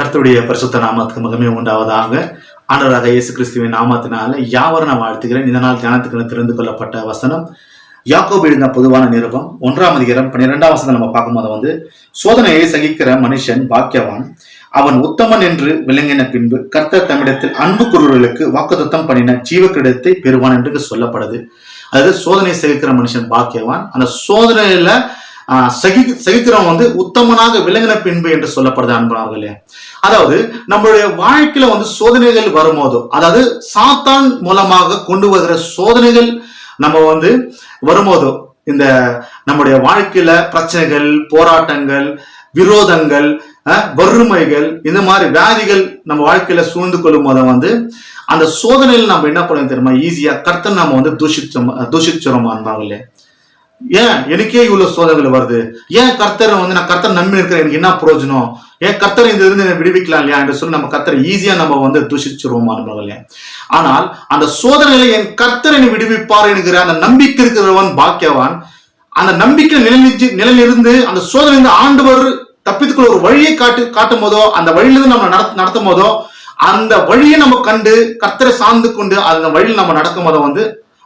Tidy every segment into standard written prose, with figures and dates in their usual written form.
கர்த்தருடைய பரிசுத்த நாமத்துக்கு மகிமை உண்டாவதாக. ஆண்டவராக இயேசு கிறிஸ்துவின் நாமத்தினால யாவரும் நான் வாழ்த்துகிறேன். இதனால் தியானத்துக்கு தெரிந்து கொள்ளப்பட்ட வசனம் யாக்கோபு எழுதின பொதுவான நிருபம் 1ஆம் அதிகாரம் 12ஆம் வசனம் நம்ம பார்க்கும்போது சோதனையை சகிக்கிற மனுஷன் பாக்கியவான், அவன் உத்தமன் என்று விளங்கின பின்பு கர்த்தர் தம்மிடத்தில் அன்பு கூறுவர்களுக்கு வாக்குத்தத்தம் பண்ணின ஜீவ கிரீடத்தை பெறுவான் என்று சொல்லப்படுது. அதாவது சோதனை சகிக்கிற மனுஷன் பாக்கியவான், அந்த சோதனையில சகிக்கிறவன் உத்தமனாக விளங்கின பின்பு என்று சொல்லப்படுது. அன்பர்களே, அதாவது நம்மளுடைய வாழ்க்கையில சோதனைகள் வரும்போதோ, அதாவது சாத்தான் மூலமாக கொண்டு வருகிற சோதனைகள் நம்ம வரும்போதோ, இந்த நம்முடைய வாழ்க்கையில பிரச்சனைகள், போராட்டங்கள், விரோதங்கள், வறுமைகள், இந்த மாதிரி வியாதிகள் நம்ம வாழ்க்கையில சூழ்ந்து கொள்ளும் போது அந்த சோதனையில் நம்ம என்ன பண்ண தெரியுமா, ஈஸியா கர்த்தர் நம்ம தூஷிச்சோம் அன்பாங்களே. ஏன் எனக்கே இவ்வளவு சோதனைகள் வருது, ஏன் கர்த்தரை நான் கர்த்தர் நம்பி இருக்கிறேன், எனக்கு என்ன பிரயோஜனம், ஏன் கர்த்தரை இந்த இருந்து விடுவிக்கலாம் இல்லையா என்று சொல்லி நம்ம கர்த்தரை ஈஸியா நம்ம தூஷிச்சிருவோம் அன்பர்களே. ஆனால் அந்த சோதனையில என் கர்த்தரை விடுவிப்பார் என்கிற அந்த நம்பிக்கை இருக்கிறவன் பாக்கியவான். அந்த நம்பிக்கை நிலையிலிருந்து அந்த சோதனை ஆண்டவர் தப்பித்துக்குள்ள ஒரு வழியை காட்டும் போதோ, அந்த வழியிலிருந்து நம்ம நடத்தும் போதோ, அந்த வழியை நம்ம கண்டு கர்த்தரை சார்ந்து கொண்டு அந்த வழியில் நம்ம நடக்கும் போதோ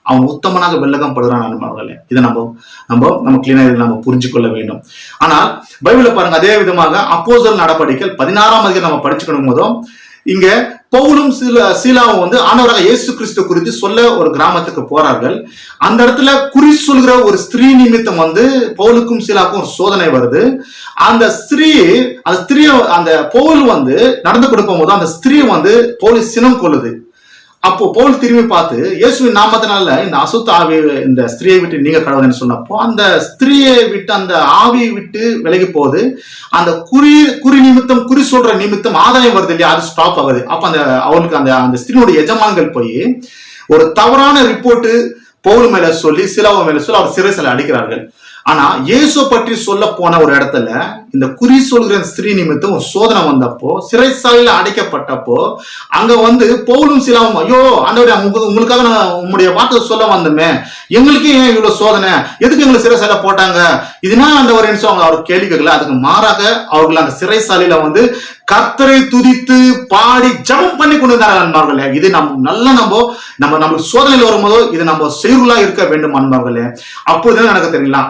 அவன் உத்தமனாக வெள்ளகம் படுகிறான் அன்பர்களே. இதை நம்ம கிளீனா நம்ம புரிஞ்சு கொள்ள வேண்டும். ஆனால் பைபிள பாருங்க, அதே விதமாக அப்போஸ்தலர் நடவடிக்கைகள் 16ஆம் அதிகாரம் நம்ம படிச்சுக்கணும் போதும் இங்க பவுலும் சீலாவும் ஆண்டவராக இயேசு கிறிஸ்து குறித்து சொல்ல ஒரு கிராமத்துக்கு போறார்கள். அந்த இடத்துல குறி சொல்கிற ஒரு ஸ்திரீ நிமித்தம் பவுலுக்கும் சீலாவுக்கும் ஒரு சோதனை வருது. அந்த ஸ்திரீ அந்த பவுல் நடந்து கொடுக்கும் போது அந்த ஸ்திரீ பவுல் சினம் கொள்ளுது. அப்போ பவுல் திரும்பி பார்த்து இயேசுவின் நாமத்தினால இந்த அசுத்த ஆவி இந்த ஸ்திரியை விட்டு நீங்க கடவுள்னு சொன்னப்போ அந்த ஸ்திரியை விட்டு அந்த ஆவியை விட்டு விலகி போகுது. அந்த குறி நிமித்தம் குறி சொல்ற நிமித்தம் ஆதாயம் வருது இல்லையா, அது ஸ்டாப் ஆகுது. அப்ப அவனுக்கு அந்த ஸ்திரியோட எஜமான்கள் போய் ஒரு தவறான ரிப்போர்ட் பவுல் மேல சொல்லி சிலாவை மேல சொல்லி அவர் சிறைசாலை அடிக்கிறார்கள். ஆனா இயேசு பற்றி சொல்ல போன ஒரு இடத்துல இந்த குறி சொல்கிற ஸ்திரீ நிமித்தம் ஒரு சோதனை வந்தப்போ, சிறைசாலையில அடைக்கப்பட்டப்போ, அங்க பவுலும் சிலாவும், ஐயோ ஆண்டவரே, உங்களுக்காக நான் உங்களுடைய வார்த்தை சொல்ல வந்தோமே, எங்களுக்கு ஏன் இவ்வளவு சோதனை, எதுக்கு எங்களை சிறைசாலை போட்டாங்க, இதுனா ஆண்டவர் அவங்க அவர் கேள்வி கேட்கல. அதுக்கு மாறாக அவர்கள் அந்த சிறைசாலையில கர்த்தரை துதித்து பாடி ஜெபம் பண்ணி கொண்டு இருந்தார்கள் அன்பார்களே. இது நம்மளுக்கு சோதனையில் வரும்போதோ இது நம்ம செய்யுளா இருக்க வேண்டும் அன்பார்களே. அப்போது எனக்கு தெரியலாம்,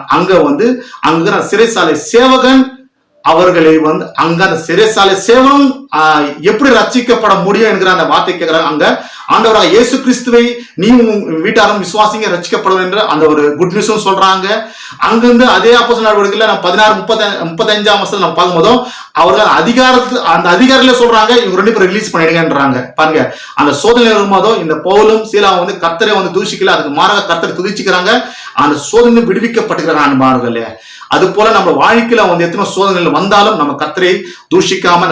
அங்க சிறைசாலை சேவகன் அவர்களை அங்க அந்த சிறைசாலை சேவனும் எப்படி ரட்சிக்கப்பட முடியும் என்கிற அந்த வார்த்தை கேட்கிறாங்க. அங்க ஆண்டவராக இயேசு கிறிஸ்துவை நீ வீட்டாரும் விசுவாசிங்க ரட்சிக்கப்படும் என்ற அந்த ஒரு குட் நியூஸும் சொல்றாங்க. அங்கிருந்து அதே அப்போஸ்தலர் நடவடிக்கையில 16:35 வருஷத்துல நம்ம பார்க்கும்போதும் அவர்கள் அந்த அதிகாரில சொல்றாங்க, இவங்க 2 பேரும் ரிலீஸ் பண்ணிடுங்கன்றாங்க. பாருங்க, அந்த சோதனை வரும்போதோ இந்த பவுலும் சீலாவும் கர்த்தரை தூஷிக்கல, அதுக்கு மாறாக கர்த்தரை துதிச்சுக்கிறாங்க. அந்த சோதனை விடுவிக்கப்பட்டுக்கிறாங்க அன்பார்களே. அது போல நம்ம வாழ்க்கையில எத்தனை சோதனைகள் வந்தாலும் நம்ம கர்த்தரை தூஷிக்காம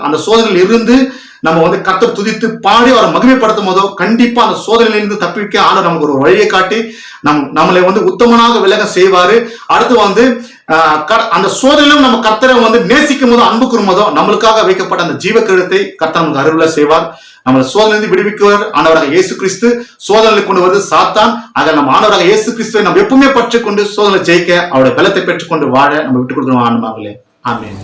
அந்த சோதனையில் இருந்து நம்ம கர்த்தர் துதித்து பாடி அவரை மகிமைப்படுத்தும் போதோ கண்டிப்பா அந்த சோதனையிலிருந்து தப்பிக்க ஆண்டவர் நமக்கு ஒரு வழியை காட்டி நம்மளை உத்தமனாக விலக செய்வாரு. அடுத்து அந்த சோதனையிலும் நம்ம கர்த்தரை நேசிக்கும் போதோ அன்பு கூறும் போதோ நம்மளுக்காக வைக்கப்பட்ட அந்த ஜீவ கிரீடத்தை கர்த்தர் நமக்கு அருள செய்வார். நம்மளை சோதனை விடுவிக்குவார் ஆண்டவராக இயேசு கிறிஸ்து. சோதனை கொண்டு வருவது சாத்தான். ஆக நம்ம ஆண்டவராக இயேசு கிறிஸ்துவை நம்ம எப்பவுமே பற்றிக்கொண்டு சோதனை ஜெயிக்க அவருடைய பலத்தை பெற்றுக்கொண்டு வாழ நம்ம விட்டுக் கொடுக்கணும் ஆண்டவர்களே. ஆமென்.